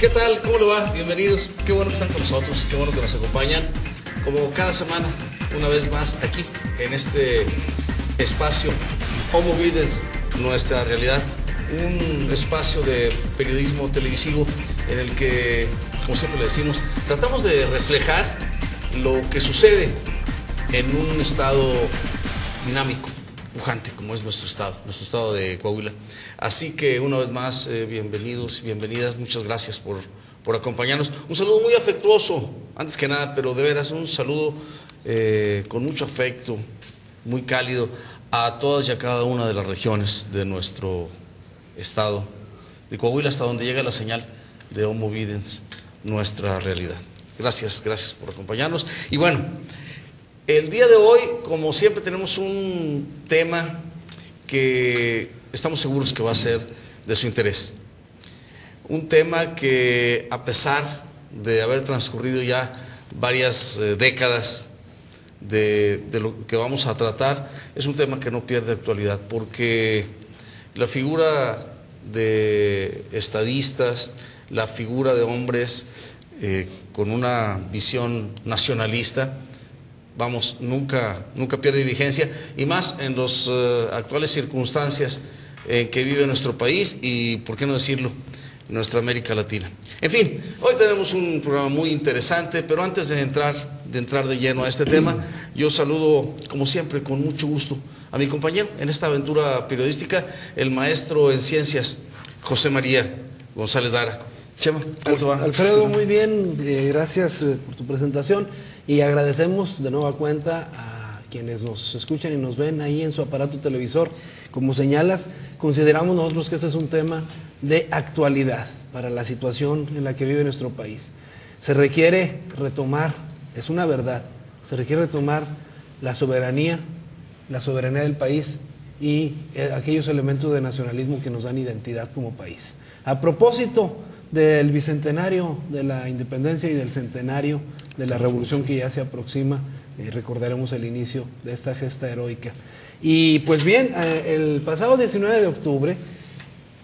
¿Qué tal? ¿Cómo le va? Bienvenidos. Qué bueno que están con nosotros, qué bueno que nos acompañan. Como cada semana, una vez más aquí en este espacio Homo Videns, nuestra realidad, un espacio de periodismo televisivo en el que, como siempre le decimos, tratamos de reflejar lo que sucede en un estado dinámico, pujante, como es nuestro estado de Coahuila. Así que una vez más, bienvenidos y bienvenidas, muchas gracias por acompañarnos. Un saludo muy afectuoso, antes que nada, pero de veras un saludo con mucho afecto, muy cálido a todas y a cada una de las regiones de nuestro estado de Coahuila, hasta donde llega la señal de Homo Videns, nuestra realidad. Gracias por acompañarnos. Y bueno, el día de hoy, como siempre, tenemos un tema que estamos seguros que va a ser de su interés. Un tema que, a pesar de haber transcurrido ya varias décadas de lo que vamos a tratar, es un tema que no pierde actualidad, porque la figura de estadistas, la figura de hombres con una visión nacionalista, nunca pierde vigencia, y más en las actuales circunstancias en que vive nuestro país y, por qué no decirlo, nuestra América Latina. En fin, hoy tenemos un programa muy interesante, pero antes de entrar de lleno a este tema, yo saludo, como siempre, con mucho gusto a mi compañero en esta aventura periodística, el maestro en ciencias, José María González Lara. Chema, ¿cómo te va? Alfredo, muy bien, gracias por tu presentación, y agradecemos de nueva cuenta a quienes nos escuchan y nos ven ahí en su aparato televisor. Como señalas, consideramos nosotros que este es un tema de actualidad para la situación en la que vive nuestro país. Se requiere retomar, es una verdad, se requiere retomar la soberanía del país y aquellos elementos de nacionalismo que nos dan identidad como país. A propósito del bicentenario de la independencia y del centenario de la revolución que ya se aproxima, recordaremos el inicio de esta gesta heroica. Y pues bien, el pasado 19 de octubre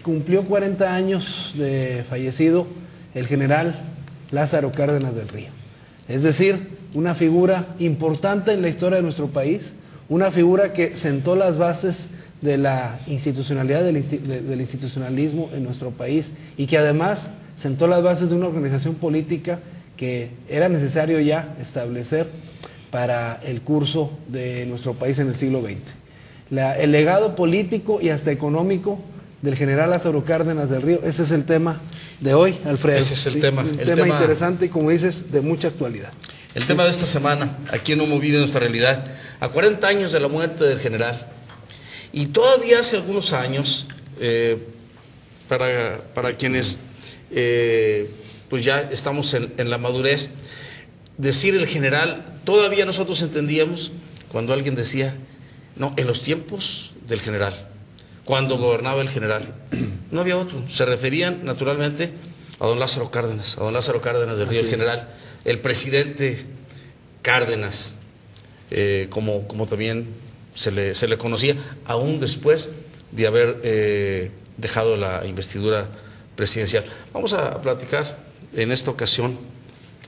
cumplió 40 años de fallecido el general Lázaro Cárdenas del Río. Es decir, una figura importante en la historia de nuestro país, una figura que sentó las bases de la institucionalidad, del institucionalismo en nuestro país, y que además sentó las bases de una organización política que era necesario ya establecer para el curso de nuestro país en el siglo XX. El legado político y hasta económico del general Lázaro Cárdenas del Río, ese es el tema de hoy, Alfredo. Ese es el tema. Un tema interesante y, como dices, de mucha actualidad. El tema de esta semana, aquí en Homo Videns, nuestra realidad, a 40 años de la muerte del general, y todavía hace algunos años, para quienes pues ya estamos en la madurez, decir el general, todavía nosotros entendíamos cuando alguien decía, no, en los tiempos del general, cuando gobernaba el general, no había otro. Se referían naturalmente a don Lázaro Cárdenas del Río, el general, el presidente Cárdenas, como también se le conocía, aún después de haber dejado la investidura presidencial. Vamos a platicar en esta ocasión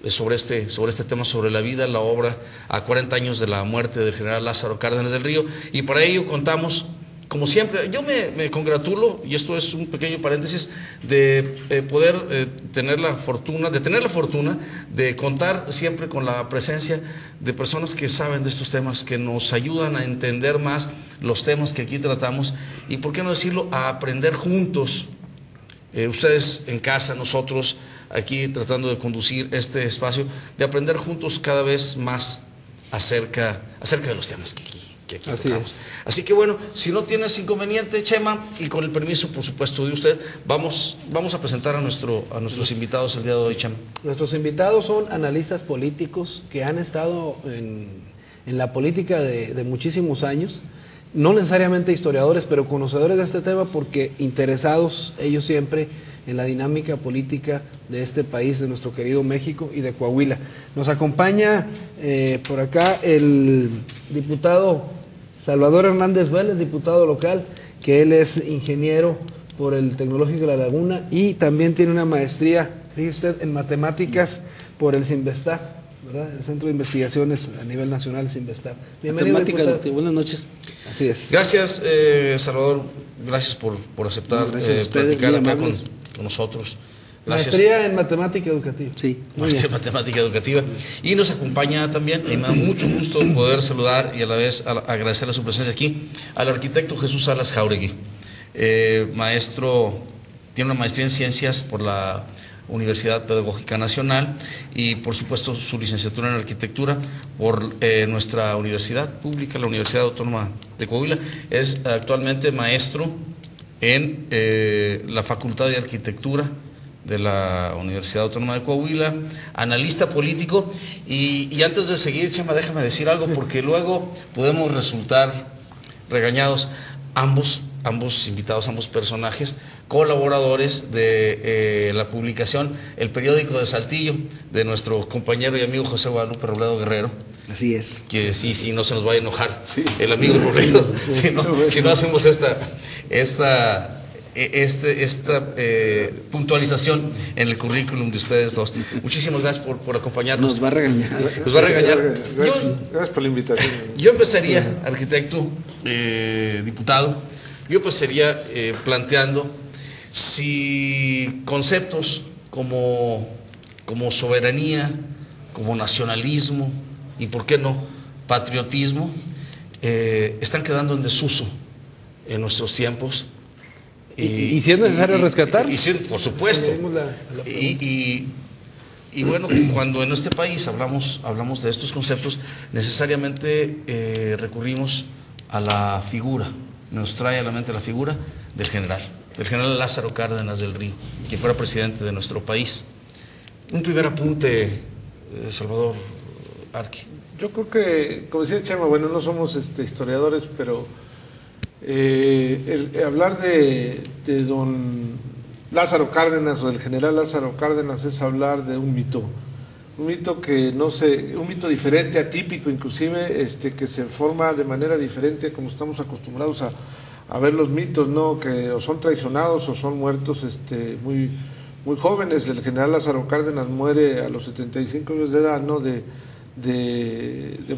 sobre este tema, sobre la vida, la obra, a 40 años de la muerte del general Lázaro Cárdenas del Río, y para ello contamos, como siempre, yo me congratulo, y esto es un pequeño paréntesis, de poder tener la fortuna de contar siempre con la presencia de personas que saben de estos temas, que nos ayudan a entender más los temas que aquí tratamos, y por qué no decirlo, a aprender juntos, ustedes en casa, nosotros aquí tratando de conducir este espacio, de aprender juntos cada vez más acerca de los temas que aquí tocamos. Así que bueno, si no tienes inconveniente, Chema, y con el permiso, por supuesto, de usted, vamos a presentar a nuestros invitados el día de hoy, Chema. Nuestros invitados son analistas políticos que han estado en la política de muchísimos años, no necesariamente historiadores, pero conocedores de este tema, porque interesados ellos siempre en la dinámica política de este país, de nuestro querido México y de Coahuila. Nos acompaña por acá el diputado Salvador Hernández Vélez, diputado local, que él es ingeniero por el Tecnológico de La Laguna y también tiene una maestría Dice usted en matemáticas por el CINVESTAB, ¿verdad? El Centro de Investigaciones a nivel nacional, CINVESTAB. Bienvenido, diputado. Buenas noches. Así es. Gracias, Salvador. Gracias por aceptar platicar acá con nosotros. Gracias. Maestría en matemática educativa. Sí. Maestría en matemática educativa. Y nos acompaña también, y me da mucho gusto poder saludar y a la vez agradecerle su presencia aquí, al arquitecto Jesús Salas Jáuregui. Maestro, tiene una maestría en ciencias por la Universidad Pedagógica Nacional y por supuesto su licenciatura en arquitectura por nuestra universidad pública, la Universidad Autónoma de Coahuila. Es actualmente maestro en la Facultad de Arquitectura de la Universidad Autónoma de Coahuila, analista político y antes de seguir, Chema, déjame decir algo porque luego podemos resultar regañados. Ambos invitados, ambos personajes, colaboradores de la publicación El Periódico de Saltillo, de nuestro compañero y amigo José Guadalupe Robledo Guerrero. Así es. Que sí, no se nos vaya a enojar el amigo Robledo, si no hacemos esta puntualización en el currículum de ustedes dos. Muchísimas gracias por acompañarnos. Nos va a regañar. Nos va a regañar. Gracias por la invitación. Yo empezaría, arquitecto, diputado, yo empezaría planteando si conceptos como soberanía, como nacionalismo y, ¿por qué no?, patriotismo, están quedando en desuso en nuestros tiempos. ¿Y si es necesario rescatar? Por supuesto. Y bueno, cuando en este país hablamos de estos conceptos, necesariamente recurrimos a la figura, nos trae a la mente la figura del general Lázaro Cárdenas del Río, quien fuera presidente de nuestro país. Un primer apunte, Salvador Arqui. Yo creo que, como decía Chema, bueno, no somos historiadores, pero hablar de don Lázaro Cárdenas o del general Lázaro Cárdenas es hablar de un mito que un mito diferente, atípico inclusive, que se forma de manera diferente como estamos acostumbrados a ver los mitos, ¿no? Que o son traicionados o son muertos muy, muy jóvenes. El general Lázaro Cárdenas muere a los 75 años de edad, ¿no? De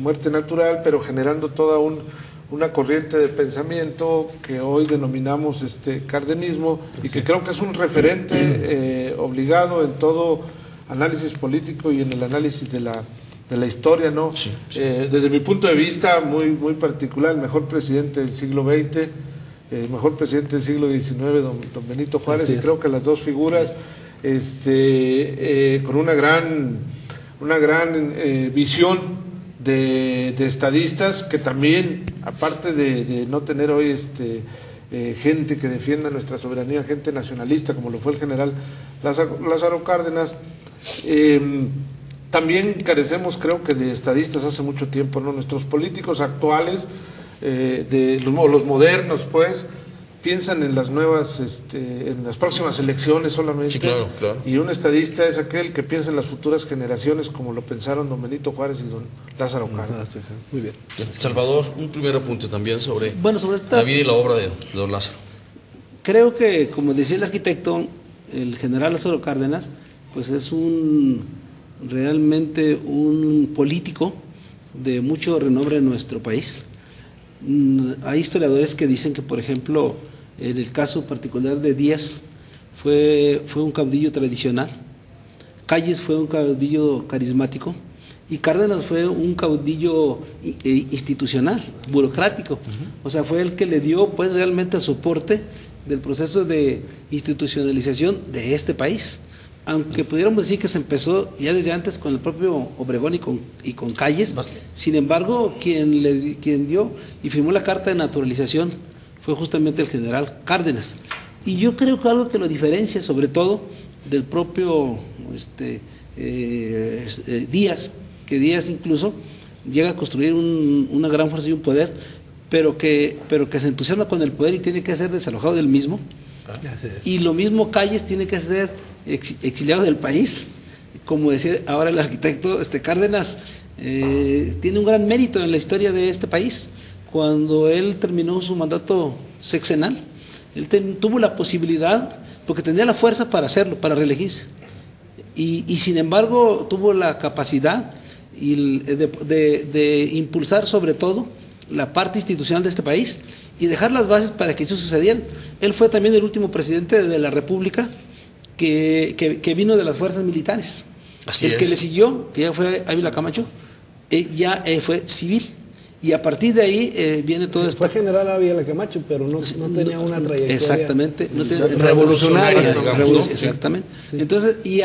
muerte natural, pero generando toda una corriente de pensamiento que hoy denominamos cardenismo y que creo que es un referente obligado en todo análisis político y en el análisis de la historia, ¿no? Sí. Desde mi punto de vista muy, muy particular, el mejor presidente del siglo XX, el mejor presidente del siglo XIX, don Benito Juárez, y creo que las dos figuras con una gran visión de estadistas que también, aparte de no tener hoy gente que defienda nuestra soberanía, gente nacionalista como lo fue el general Lázaro Cárdenas, también carecemos, creo que, de estadistas hace mucho tiempo, ¿no? Nuestros políticos actuales, los modernos, pues, piensan en las nuevas, en las próximas elecciones solamente. Sí, claro. Y un estadista es aquel que piensa en las futuras generaciones como lo pensaron don Benito Juárez y don Lázaro Cárdenas. Muy bien. Salvador, un primer apunte también sobre esta, la vida y la obra de don Lázaro. Creo que, como decía el arquitecto, el general Lázaro Cárdenas, pues es realmente un político de mucho renombre en nuestro país. Hay historiadores que dicen que, por ejemplo, en el caso particular de Díaz, fue un caudillo tradicional, Calles fue un caudillo carismático y Cárdenas fue un caudillo institucional, burocrático. O sea, fue el que le dio pues realmente el soporte del proceso de institucionalización de este país. Aunque pudiéramos decir que se empezó ya desde antes con el propio Obregón y con Calles, sin embargo, quien dio y firmó la Carta de Naturalización fue justamente el general Cárdenas. Y yo creo que algo que lo diferencia, sobre todo, del propio Díaz, que Díaz incluso llega a construir una gran fuerza y un poder, pero que se entusiasma con el poder y tiene que ser desalojado del mismo. Y lo mismo Calles tiene que ser exiliado del país. Como decía ahora el arquitecto Cárdenas, tiene un gran mérito en la historia de este país. Cuando él terminó su mandato sexenal, él tuvo la posibilidad, porque tenía la fuerza para hacerlo, para reelegirse, y sin embargo tuvo la capacidad de impulsar sobre todo la parte institucional de este país y dejar las bases para que eso sucediera. Él fue también el último presidente de la República que vino de las fuerzas militares. Así el que es. le siguió, que ya fue Ávila Camacho, ya fue civil. Y a partir de ahí viene todo esto. Fue general Ávila Camacho, pero no tenía una trayectoria. Exactamente. No tenía, revolucionaria, digamos, ¿no? Exactamente. Entonces, y